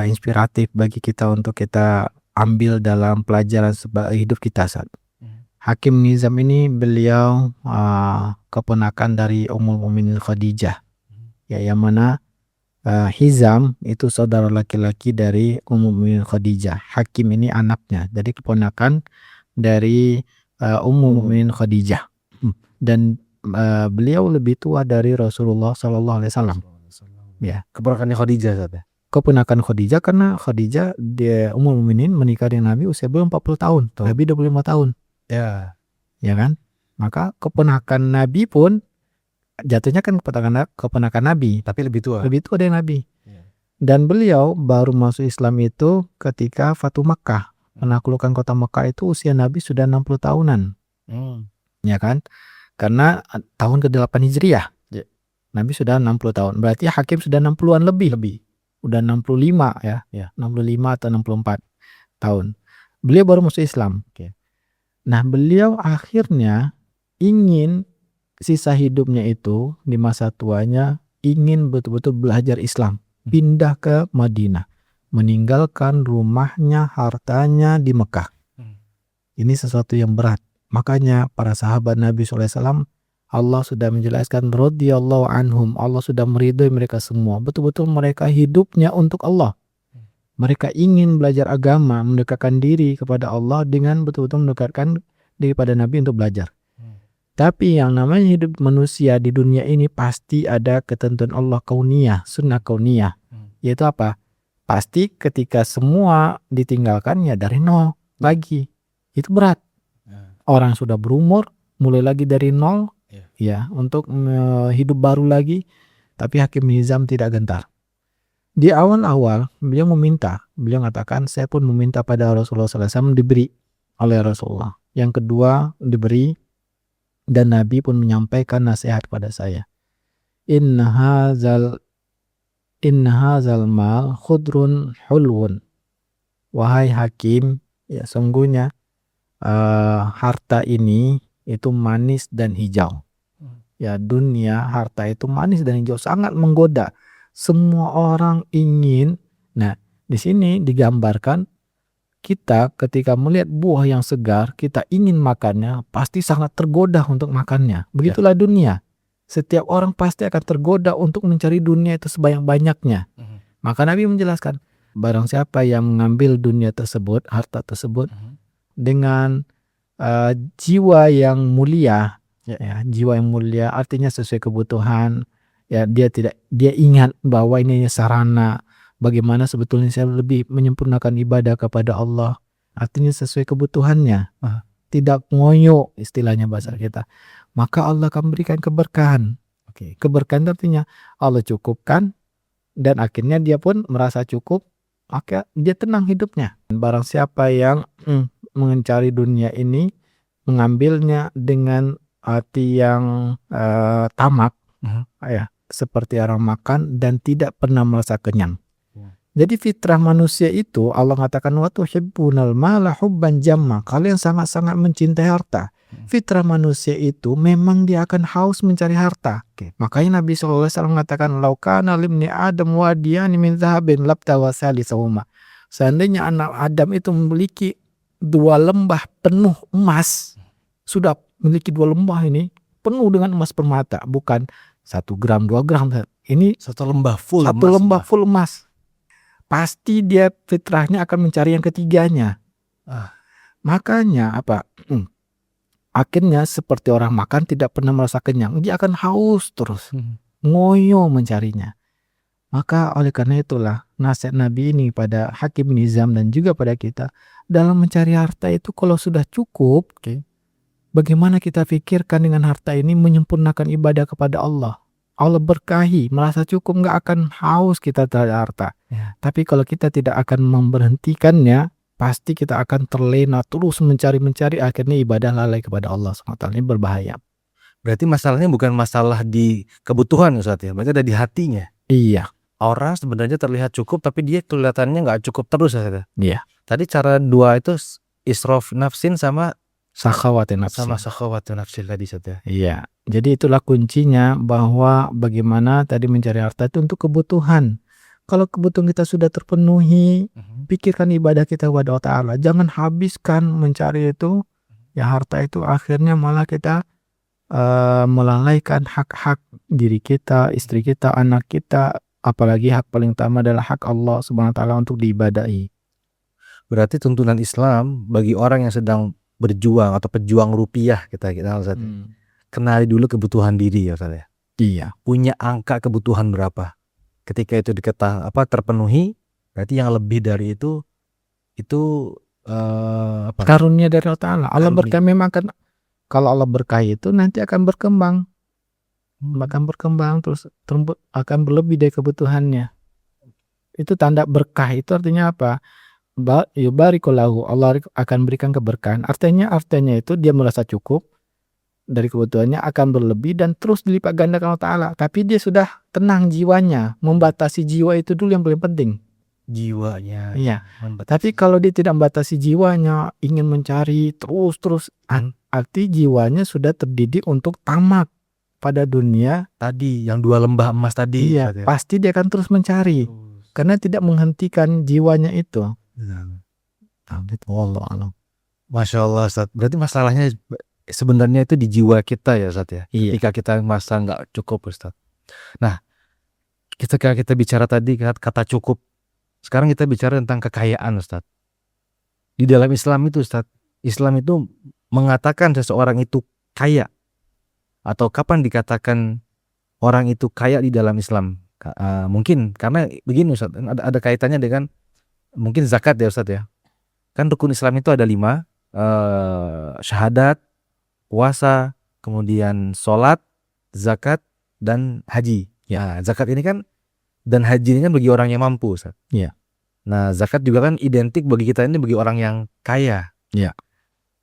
inspiratif bagi kita untuk kita ambil dalam pelajaran hidup kita, Ustaz. Hakim bin Hizam ini beliau keponakan dari Ummul Mukminin Khadijah. Ya, yang mana Hizam itu saudara laki-laki dari Ummul Mukminin Khadijah. Hakim ini anaknya, jadi keponakan dari Ummul Mukminin Khadijah. Dan beliau lebih tua dari Rasulullah Sallallahu Alaihi Wasallam. Ya, keponakannya Khadijah, Ustaz, ya. Keponakan Khadijah karena Khadijah dia Ummul Mukminin menikah dengan Nabi usia beliau 40 tahun, Nabi 25 tahun. Ya. Ya kan? Maka keponakan Nabi pun jatuhnya kan keponakan Nabi, Tapi lebih tua. lebih tua dari Nabi. Iya. Dan beliau baru masuk Islam itu ketika Fatu Makkah. Penaklukan kota Makkah itu usia Nabi sudah 60 tahunan. Ya kan? Karena tahun ke-8 Hijriah. Ya. Nabi sudah 60 tahun. Berarti Hakim sudah 60-an lebih. Udah 65 ya. Ya. 65 atau 64 tahun. Beliau baru masuk Islam. Oke. Nah, beliau akhirnya ingin sisa hidupnya itu di masa tuanya ingin betul-betul belajar Islam. Pindah ke Madinah. Meninggalkan rumahnya, hartanya di Mekah. Ini sesuatu yang berat. Makanya para sahabat Nabi SAW, Allah sudah menjelaskan radhiyallahu anhum. Allah sudah meridhoi mereka semua. Betul-betul mereka hidupnya untuk Allah. Mereka ingin belajar agama, mendekatkan diri kepada Allah dengan betul-betul mendekatkan diri pada Nabi untuk belajar. Tapi yang namanya hidup manusia di dunia ini pasti ada ketentuan Allah kauniyah, sunnah kauniyah. Yaitu apa? Pasti ketika semua ditinggalkan ya dari nol lagi. Itu berat. Orang sudah berumur, mulai lagi dari nol, ya untuk hidup baru lagi. Tapi Hakim Hizam tidak gentar. Di awal-awal beliau mengatakan saya pun meminta pada Rasulullah SAW, diberi oleh Rasulullah. Yang kedua diberi, dan Nabi pun menyampaikan nasihat pada saya. Inna hazal mal khudrun hulwun. Wahai Hakim, ya sungguhnya harta ini itu manis dan hijau. Ya, dunia harta itu manis dan hijau, sangat menggoda. Semua orang ingin. Nah, di sini digambarkan kita ketika melihat buah yang segar, kita ingin makannya, pasti sangat tergoda untuk makannya. Begitulah dunia. Setiap orang pasti akan tergoda untuk mencari dunia itu sebanyak-banyaknya. Maka Nabi menjelaskan, barang siapa yang mengambil dunia tersebut, harta tersebut, dengan jiwa yang mulia, ya, jiwa yang mulia artinya sesuai kebutuhan. Ya, dia ingat bahwa ini sarana bagaimana sebetulnya saya lebih menyempurnakan ibadah kepada Allah. Artinya sesuai kebutuhannya. Tidak ngoyo istilahnya bahasa kita. Maka Allah akan berikan keberkahan. Keberkahan artinya Allah cukupkan dan akhirnya dia pun merasa cukup. Maka dia tenang hidupnya. Barang siapa yang mencari dunia ini, mengambilnya dengan hati yang tamak, ya, seperti orang makan dan tidak pernah merasa kenyang. Jadi fitrah manusia itu Allah katakan wa tuhibbunal mala hubban jamma. Kalian sangat-sangat mencintai harta. Fitrah manusia itu memang dia akan haus mencari harta. Makanya Nabi SAW mengatakan lau kana limni adam wadiyani min dhahabin labtawa salisahuma. Seandainya anak Adam itu memiliki 2 lembah penuh emas, sudah memiliki 2 lembah ini penuh dengan emas permata, bukan 1 gram 2 gram, ini 1 lembah full. 1 lembah full emas. Pasti dia fitrahnya akan mencari yang ketiganya. Makanya apa? Akhirnya seperti orang makan tidak pernah merasa kenyang, dia akan haus terus, ngoyo mencarinya. Maka oleh karena itulah nasihat Nabi ini pada Hakim Hizam dan juga pada kita dalam mencari harta itu kalau sudah cukup, bagaimana kita pikirkan dengan harta ini menyempurnakan ibadah kepada Allah. Allah berkahi, merasa cukup, nggak akan haus kita terhadap harta. Tapi kalau kita tidak akan memberhentikannya, pasti kita akan terlena terus mencari, akhirnya ibadah lalai kepada Allah SWT. Ini berbahaya. Berarti masalahnya bukan masalah di kebutuhan Ustaz ya, berarti ada di hatinya. Iya. Orang sebenarnya terlihat cukup tapi dia kelihatannya nggak cukup terus Ustaz ya. Iya. Tadi cara dua itu israf nafsin sama sakhawatun nafsin. Sama sakhawatun nafsin tadi Ustaz ya. Iya. Jadi itulah kuncinya bahwa bagaimana tadi mencari harta itu untuk kebutuhan. Kalau kebutuhan kita sudah terpenuhi, pikirkan ibadah kita kepada Allah Ta'ala. Jangan habiskan mencari itu, ya harta itu akhirnya malah kita melalaikan hak-hak diri kita, istri kita, anak kita. Apalagi hak paling utama adalah hak Allah Subhanahu Wa Ta'ala untuk diibadahi. Berarti tuntunan Islam bagi orang yang sedang berjuang atau pejuang rupiah kita Ustaz. Kenali dulu kebutuhan diri ya Ustaz ya. Iya. Punya angka kebutuhan berapa? Ketika itu terpenuhi, berarti yang lebih dari itu karunia dari Allah Ta'ala. Allah berkata memang akan Kalau Allah berkahi itu nanti akan berkembang, terus akan berlebih dari kebutuhannya. Itu tanda berkah itu artinya apa? Yubariku lahu, Allah akan berikan keberkahan. Artinya itu dia merasa cukup dari kebutuhannya, akan berlebih dan terus dilipat gandakan Allah Ta'ala. Tapi dia sudah tenang jiwanya, membatasi jiwa itu dulu yang paling penting. Jiwanya. Iya. Tapi kalau dia tidak membatasi jiwanya, ingin mencari terus, arti jiwanya sudah terdidik untuk tamak pada dunia. Tadi yang 2 lembah emas tadi. Iya, pasti dia akan terus mencari. Karena tidak menghentikan jiwanya itu. Allah alam. Masya Allah Ustaz. Berarti masalahnya sebenarnya itu di jiwa kita ya Ustaz ya. Iya. Ketika kita merasa nggak cukup Ustaz. Nah, ketika kita bicara tadi kata cukup, sekarang kita bicara tentang kekayaan Ustaz. Di dalam Islam itu Ustaz, Islam itu mengatakan seseorang itu kaya, atau kapan dikatakan orang itu kaya di dalam Islam? Mungkin karena begini Ustaz, ada kaitannya dengan mungkin zakat ya Ustaz ya. Kan rukun Islam itu ada 5, syahadat, puasa, kemudian sholat, zakat, dan haji. Ya, zakat ini kan dan haji ini kan bagi orang yang mampu Ustaz. Iya. Nah, zakat juga kan identik bagi kita ini bagi orang yang kaya. Iya.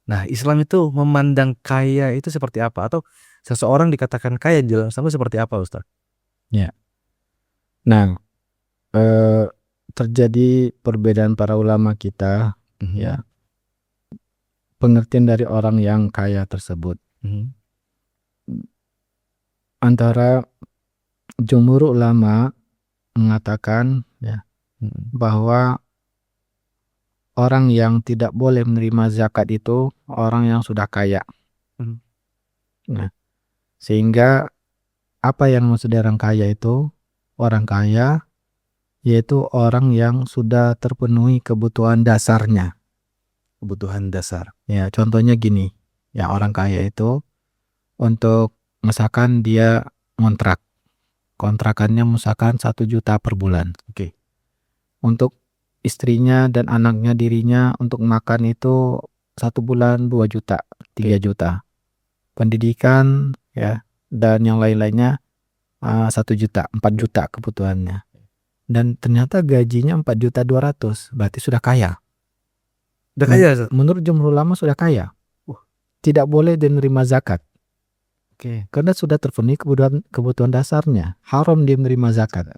Nah, Islam itu memandang kaya itu seperti apa? Atau seseorang dikatakan kaya di dalam Islam itu seperti apa Ustaz? Ya. Nah, terjadi perbedaan para ulama kita, ya. Pengertian dari orang yang kaya tersebut. Antara jumhur ulama mengatakan ya, bahwa orang yang tidak boleh menerima zakat itu orang yang sudah kaya. Nah, sehingga apa yang maksud orang kaya itu? Orang kaya yaitu orang yang sudah terpenuhi kebutuhan dasarnya. Kebutuhan dasar. Ya, contohnya gini. Ya, orang kaya itu untuk misalkan dia ngontrak. Kontrakannya misalkan 1 juta per bulan. Oke. Untuk istrinya dan anaknya, dirinya untuk makan itu 1 bulan 2 juta, 3 juta. Pendidikan ya dan yang lain-lainnya 1 juta, 4 juta kebutuhannya. Dan ternyata gajinya 4.200.000, berarti sudah kaya. Udah kaya? Menurut jumhur ulama sudah kaya. Tidak boleh dia menerima zakat. Oke. Karena sudah terpenuhi kebutuhan dasarnya. Haram dia menerima zakat.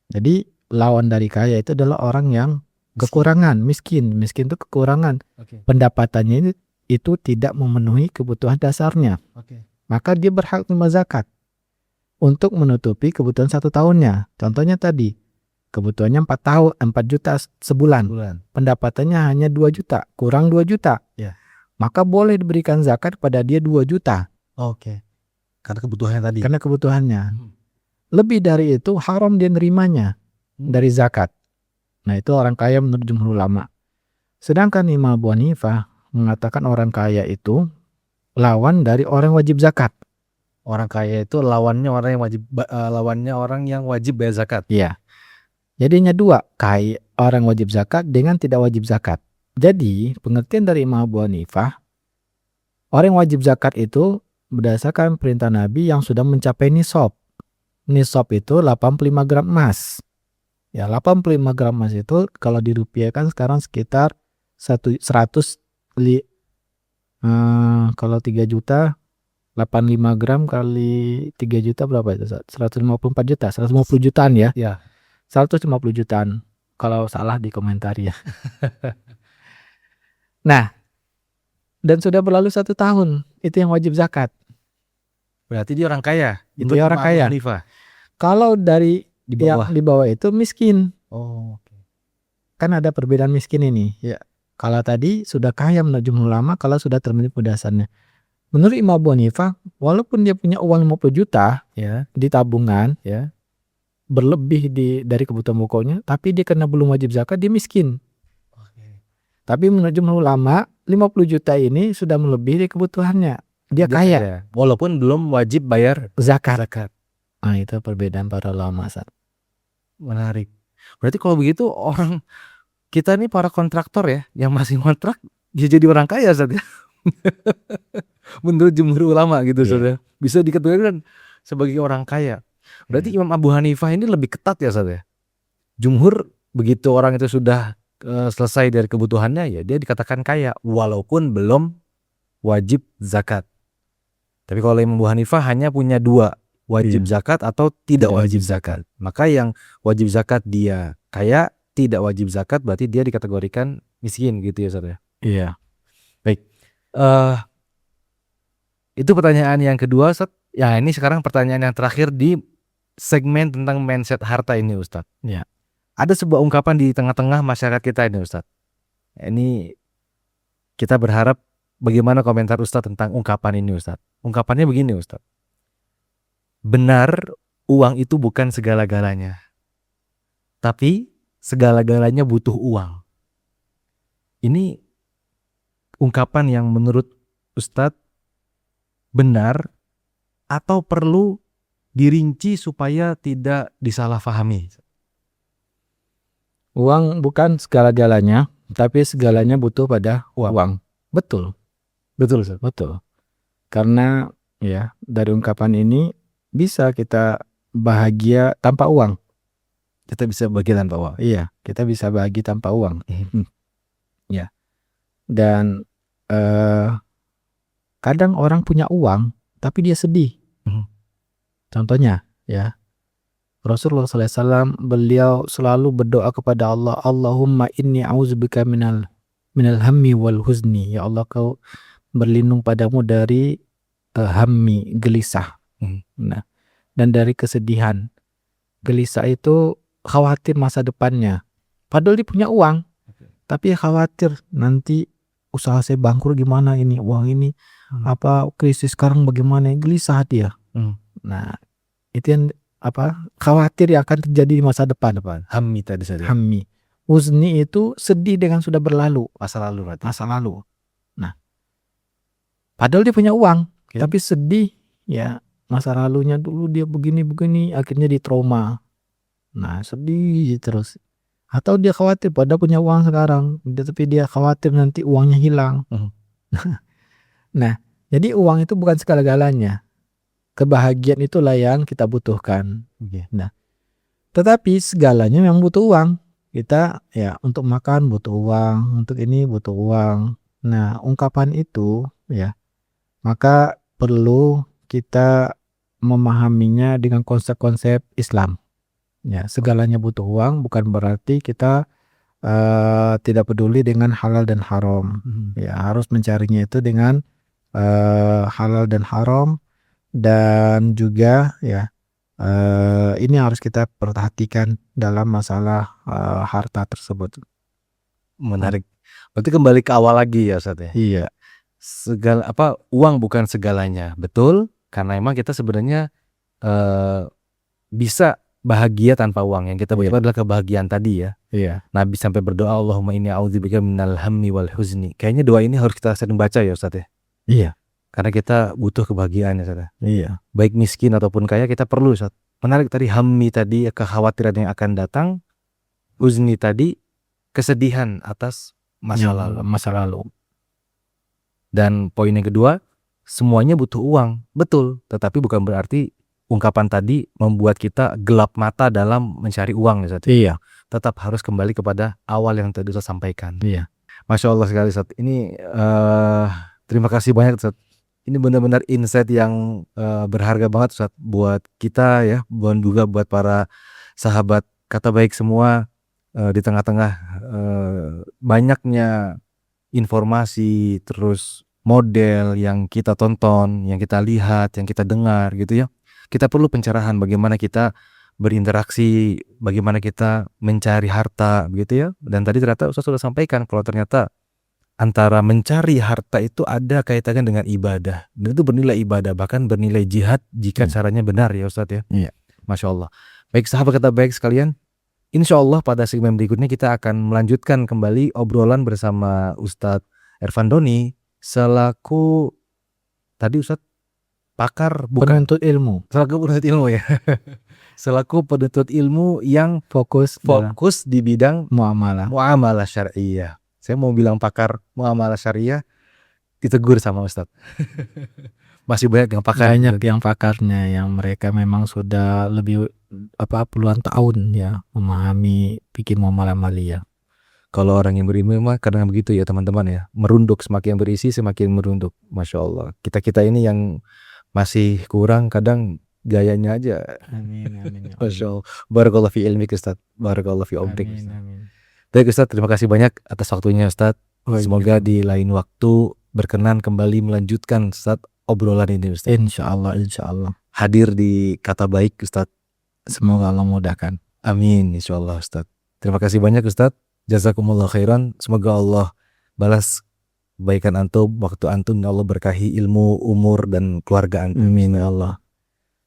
Jadi lawan dari kaya itu adalah orang yang kekurangan, miskin. Miskin itu kekurangan. Pendapatannya itu tidak memenuhi kebutuhan dasarnya. Maka dia berhak menerima zakat untuk menutupi kebutuhan 1 tahunnya. Contohnya tadi, kebutuhannya 4 juta sebulan. Pendapatannya hanya 2 juta, kurang 2 juta. Ya. Maka boleh diberikan zakat pada dia 2 juta. Oke. Karena kebutuhannya tadi. Karena kebutuhannya. Lebih dari itu haram dia nerimanya dari zakat. Nah, itu orang kaya menurut jumhur ulama. Sedangkan Imam Abu Hanifah mengatakan orang kaya itu lawan dari orang wajib zakat. Orang kaya itu lawannya orang yang wajib bayar zakat. Iya. Jadinya 2, kaya orang wajib zakat dengan tidak wajib zakat. Jadi, pengertian dari Imam Abu Hanifah, orang wajib zakat itu berdasarkan perintah Nabi yang sudah mencapai nisab. Nisab itu 85 gram emas. Ya, 85 gram emas itu kalau dirupiahkan sekarang sekitar 100 kalau 3 juta 85 gram kali 3 juta berapa itu? 154 juta, 150 jutaan ya. Ya. 150 jutaan. Kalau salah di komentar ya. Nah, dan sudah berlalu 1 tahun, itu yang wajib zakat. Berarti dia orang kaya. Itu dia orang kaya. Kalau dari yang di bawah itu miskin. Oh, oke. Kan ada perbedaan miskin ini. Ya. Kalau tadi sudah kaya menurut jumhur ulama, kalau sudah terpenuhi dasarnya. Menurut Imam Abu Hanifah, walaupun dia punya uang 50 juta ya di tabungan, ya berlebih dari kebutuhan pokoknya, tapi dia karena belum wajib zakat, dia miskin. Tapi menurut jumhur ulama, 50 juta ini sudah melebihi dari kebutuhannya. Dia kaya. Walaupun belum wajib bayar zakat. Nah, itu perbedaan para ulama. Menarik. Berarti kalau begitu orang kita nih para kontraktor ya, yang masih kontrak, dia jadi orang kaya Ustaz ya. menurut jumhur ulama gitu, Iya. Ustaz ya. Bisa dikategorikan sebagai orang kaya. Berarti Imam Abu Hanifah ini lebih ketat ya, Ustaz ya. Jumhur begitu orang itu sudah selesai dari kebutuhannya ya dia dikatakan kaya walaupun belum wajib zakat. Tapi kalau Imam Abu Hanifah hanya punya dua, wajib zakat atau tidak wajib zakat. Maka yang wajib zakat dia kaya, tidak wajib zakat berarti dia dikategorikan miskin gitu ya, Ustaz ya. Iya. Baik. Itu pertanyaan yang kedua, Ustaz. Ya, ini sekarang pertanyaan yang terakhir di segmen tentang mindset harta ini, Ustaz. Ya. Ada sebuah ungkapan di tengah-tengah masyarakat kita ini, Ustaz. Ini kita berharap bagaimana komentar Ustaz tentang ungkapan ini, Ustaz. Ungkapannya begini, Ustaz. Benar, uang itu bukan segala-galanya. Tapi segala-galanya butuh uang. Ini ungkapan yang menurut Ustaz benar atau perlu dirinci supaya tidak disalahfahami? Uang bukan segala-galanya, tapi segalanya butuh pada uang. Betul. Betul, Ustaz. Betul. Karena ya dari ungkapan ini bisa kita bahagia tanpa uang. Kita bisa bahagia tanpa uang. Iya, kita bisa bahagia tanpa uang. Ya. Dan kadang orang punya uang tapi dia sedih. Contohnya ya, Rasulullah SAW beliau selalu berdoa kepada Allah, Allahumma inni a'udzubika minal hammi wal huzni. Ya Allah, kau berlindung padamu dari hammi, gelisah. Nah, dan dari kesedihan. Gelisah itu khawatir masa depannya. Padahal dia punya uang, tapi khawatir nanti usaha saya bangkrut gimana ini, uang ini krisis sekarang bagaimana, gelisah dia. Nah, itu yang khawatir yang akan terjadi di masa depan. Hammi tadi saja. Hammi. Uzni itu sedih dengan sudah berlalu, Masa lalu berarti. masa lalu. Nah, padahal dia punya uang, tapi sedih ya masa lalunya dulu dia begini-begini, akhirnya di trauma. Nah, sedih terus. Atau dia khawatir padahal punya uang sekarang, tapi dia khawatir nanti uangnya hilang. Nah, jadi uang itu bukan segala-galanya. Kebahagiaan itulah yang kita butuhkan. Nah, tetapi segalanya memang butuh uang. Kita ya untuk makan butuh uang, untuk ini butuh uang. Nah, ungkapan itu ya, maka perlu kita memahaminya dengan konsep-konsep Islam. Ya, segalanya butuh uang bukan berarti kita tidak peduli dengan halal dan haram. Ya, harus mencarinya itu dengan halal dan haram. Dan juga ya ini harus kita perhatikan dalam masalah harta tersebut. Menarik. Berarti kembali ke awal lagi ya, Ustaz ya. Iya. Uang bukan segalanya. Betul, karena emang kita sebenarnya bisa bahagia tanpa uang. Yang kita butuhkan adalah kebahagiaan tadi ya. Iya. Nabi sampai berdoa, Allahumma inni a'udzubika minal hammi wal huzni. Kayaknya doa ini harus kita sering baca ya, Ustaz ya. Iya. Karena kita butuh kebahagiaan ya, Ustaz. Iya. Baik miskin ataupun kaya kita perlu, Ustaz. Menarik tadi hammi tadi kekhawatiran yang akan datang, uzni tadi kesedihan atas masa lalu. Dan poin yang kedua, semuanya butuh uang. Betul, tetapi bukan berarti ungkapan tadi membuat kita gelap mata dalam mencari uang ya, Ustaz. Iya. Tetap harus kembali kepada awal yang tadi Ustaz sampaikan. Iya. Masya Allah sekali, Ustaz. Ini terima kasih banyak, Ustaz. Ini benar-benar insight yang berharga banget, Ustaz, buat kita ya, dan juga buat para sahabat kata baik semua. Di tengah-tengah banyaknya informasi, terus model yang kita tonton, yang kita lihat, yang kita dengar gitu ya, kita perlu pencerahan bagaimana kita berinteraksi, bagaimana kita mencari harta gitu ya. Dan tadi ternyata Ustaz sudah sampaikan kalau ternyata antara mencari harta itu ada kaitannya dengan ibadah, dan itu bernilai ibadah, bahkan bernilai jihad jika caranya benar ya, Ustaz ya. Iya. Masya Allah. Baik sahabat kata baik sekalian, insya Allah pada segmen berikutnya kita akan melanjutkan kembali obrolan bersama Ustadz Ervan Doni selaku tadi Ustadz pakar Penuntut ilmu. Selaku penuntut ilmu ya. Selaku penuntut ilmu yang Fokus di bidang muamalah. muamalah syariah. Saya mau bilang pakar muamalah syariah, ditegur sama Ustadz. Masih banyak yang pakar. Banyak yang pakarnya yang mereka memang sudah lebih puluhan tahun ya memahami fikih muamalah maliyah. Kalau orang yang berilmu mah kadang begitu ya teman-teman ya. Merunduk, semakin berisi semakin merunduk. Masya Allah. Kita ini yang masih kurang kadang gayanya aja. Amin amin. Masya Allah. Barakallahu fi ilmik Ustadz. Barakallahu fi umrik. Amin amin. Baik Ustadz, terima kasih banyak atas waktunya Ustadz. Semoga di lain waktu berkenan kembali melanjutkan Ustadz obrolan ini Ustadz. Insya Allah Hadir di Kata Baik Ustadz. semoga Allah mudahkan. Amin insya Allah Ustadz. Terima kasih banyak Ustadz. Jazakumullah khairan. Semoga Allah balas kebaikan antum, waktu antum, Allah berkahi ilmu, umur dan keluarga antum. Amin ya Allah.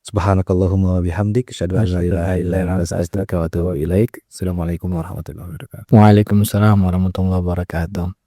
Subhanakallahumma wa bihamdik asyhadu an la ilaha illa anta astaghfiruka wa atubu ilaik. Assalamualaikum warahmatullahi wabarakatuh. Waalaikumsalam warahmatullahi wabarakatuh.